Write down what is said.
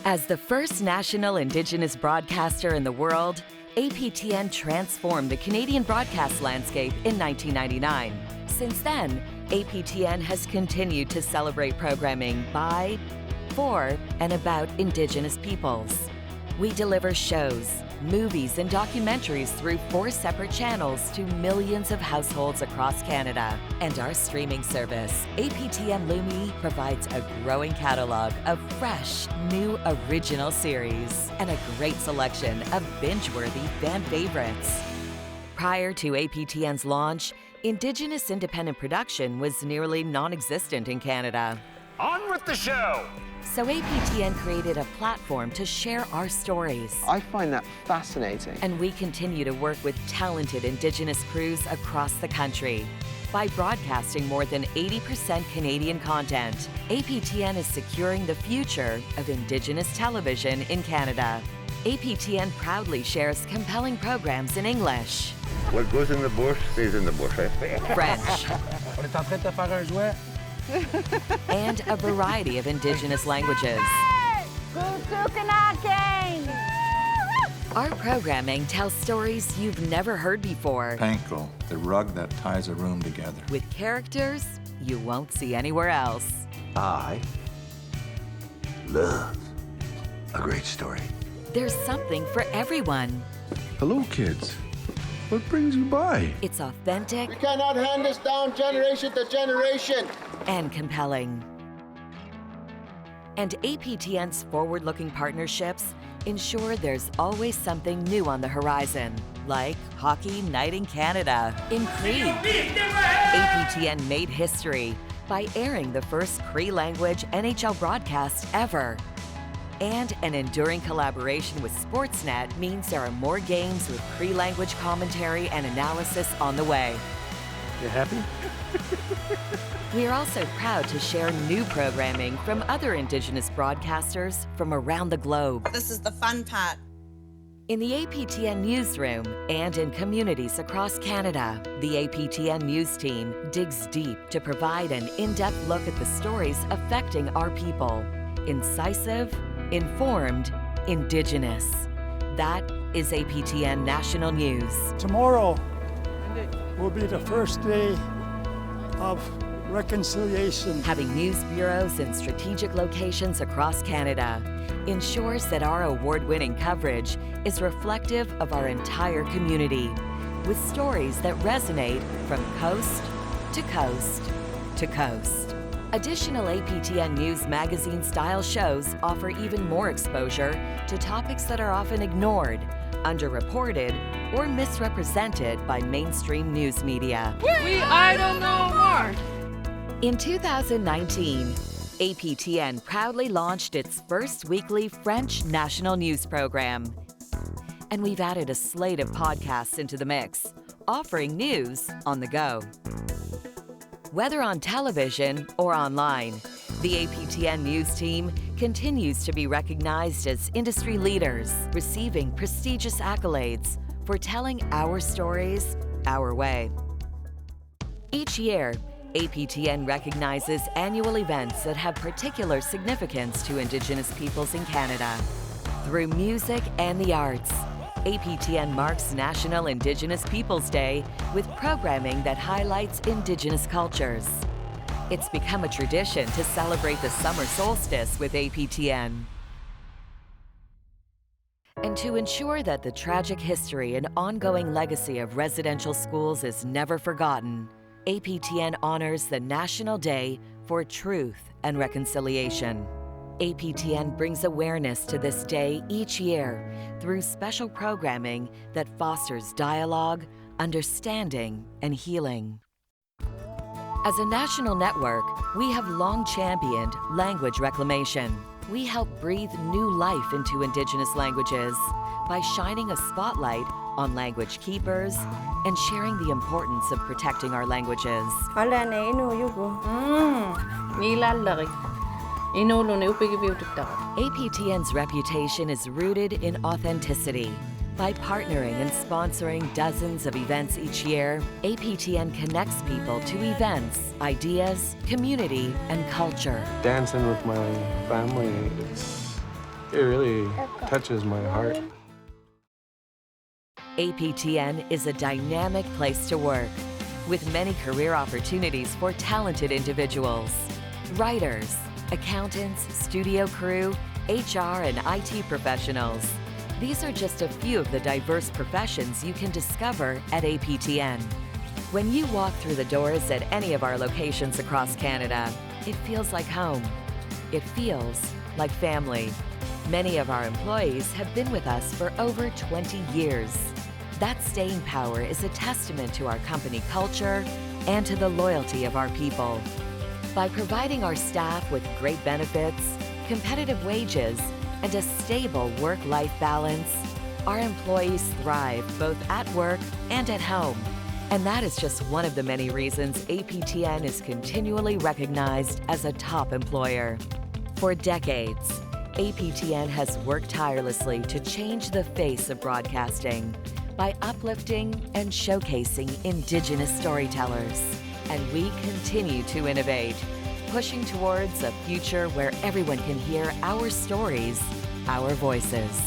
As the first national Indigenous broadcaster in the world, APTN transformed the Canadian broadcast landscape in 1999. Since then, APTN has continued to celebrate programming by, for, and about Indigenous peoples. We deliver shows, movies, and documentaries through 4 separate channels to millions of households across Canada. And our streaming service, APTN Lumi, provides a growing catalog of fresh, new original series and a great selection of binge-worthy fan favorites. Prior to APTN's launch, Indigenous independent production was nearly non-existent in Canada. On with the show! So APTN created a platform to share our stories. I find that fascinating. And we continue to work with talented Indigenous crews across the country. By broadcasting more than 80% Canadian content, APTN is securing the future of Indigenous television in Canada. APTN proudly shares compelling programs in English, What goes in the bush stays in the bush, I think. French, On est en train de te faire un jouet. and a variety of Indigenous languages. Our programming tells stories you've never heard before, Panko, the rug that ties a room together. with characters you won't see anywhere else. I love a great story. There's something for everyone. Hello, kids. What brings you by? It's authentic We cannot hand this down generation to generation. and compelling. And APTN's forward-looking partnerships ensure there's always something new on the horizon, like Hockey Night in Canada in Cree. APTN made history by airing the first Cree-language NHL broadcast ever. And an enduring collaboration with Sportsnet means there are more games with Cree-language commentary and analysis on the way. You happy? We are also proud to share new programming from other Indigenous broadcasters from around the globe. This is the fun part. In the APTN newsroom and in communities across Canada, the APTN news team digs deep to provide an in-depth look at the stories affecting our people. Incisive, informed, Indigenous. That is APTN National News. Tomorrow will be the first day of reconciliation. Having news bureaus in strategic locations across Canada ensures that our award-winning coverage is reflective of our entire community, with stories that resonate from coast to coast to coast. Additional APTN News magazine-style shows offer even more exposure to topics that are often ignored, underreported, or misrepresented by mainstream news media. We idle no more. In 2019, APTN proudly launched its first weekly French national news program. And we've added a slate of podcasts into the mix, offering news on the go. Whether on television or online, the APTN News team continues to be recognized as industry leaders, receiving prestigious accolades for telling our stories our way. Each year, APTN recognizes annual events that have particular significance to Indigenous peoples in Canada. Through music and the arts, APTN marks National Indigenous Peoples Day with programming that highlights Indigenous cultures. It's become a tradition to celebrate the summer solstice with APTN. And to ensure that the tragic history and ongoing legacy of residential schools is never forgotten, APTN honors the National Day for Truth and Reconciliation. APTN brings awareness to this day each year through special programming that fosters dialogue, understanding, and healing. As a national network, we have long championed language reclamation. We help breathe new life into Indigenous languages by shining a spotlight on language keepers and sharing the importance of protecting our languages. APTN's reputation is rooted in authenticity. By partnering and sponsoring dozens of events each year, APTN connects people to events, ideas, community, and culture. Dancing with my family, It really touches my heart. APTN is a dynamic place to work with many career opportunities for talented individuals. Writers, accountants, studio crew, HR, and IT professionals. These are just a few of the diverse professions you can discover at APTN. When you walk through the doors at any of our locations across Canada, it feels like home. It feels like family. Many of our employees have been with us for over 20 years. That staying power is a testament to our company culture and to the loyalty of our people. By providing our staff with great benefits, competitive wages, and a stable work-life balance, our employees thrive both at work and at home. And that is just one of the many reasons APTN is continually recognized as a top employer. For decades, APTN has worked tirelessly to change the face of broadcasting by uplifting and showcasing Indigenous storytellers. And we continue to innovate, pushing towards a future where everyone can hear our stories, our voices.